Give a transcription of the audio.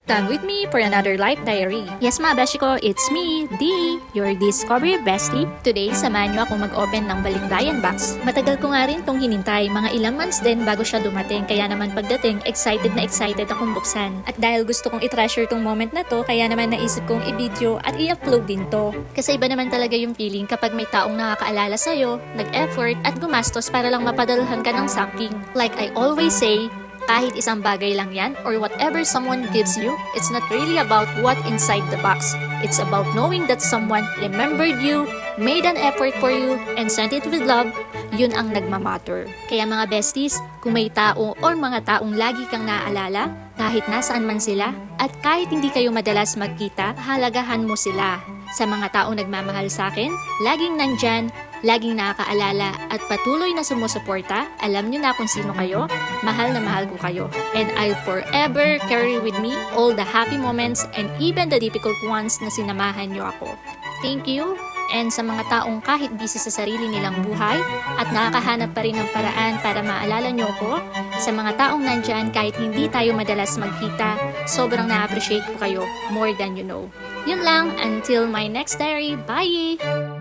Come with me for another life diary. Yes mga beshi ko, it's me, D, your Discovery Bestie. Today, samahan nyo ako mag-open ng balikbayan box. Matagal ko nga rin tong hinintay, mga ilang months din bago siya dumating. Kaya naman pagdating, excited na excited akong buksan. At dahil gusto kong i-treasure tong moment na to, kaya naman naisip kong i-video at i-upload din to. Kasi iba naman talaga yung feeling kapag may taong nakakaalala sa'yo, nag-effort at gumastos para lang mapadalhan ka ng something. Like I always say, kahit isang bagay lang yan or whatever someone gives you, it's not really about what inside the box. It's about knowing that someone remembered you, made an effort for you, and sent it with love. Yun ang nagmamatter. Kaya mga besties, kung may tao or mga taong lagi kang naaalala, kahit nasaan man sila, at kahit hindi kayo madalas magkita, halagahan mo sila. Sa mga taong nagmamahal sa akin, laging nandyan, laging nakakaalala at patuloy na sumusuporta, alam nyo na kung sino kayo, mahal na mahal ko kayo. And I'll forever carry with me all the happy moments and even the difficult ones na sinamahan nyo ako. Thank you! And sa mga taong kahit busy sa sarili nilang buhay at nakakahanap pa rin ng paraan para maalala nyo ko, sa mga taong nandyan kahit hindi tayo madalas magkita, sobrang na-appreciate ko kayo more than you know. Yun lang, until my next diary, bye!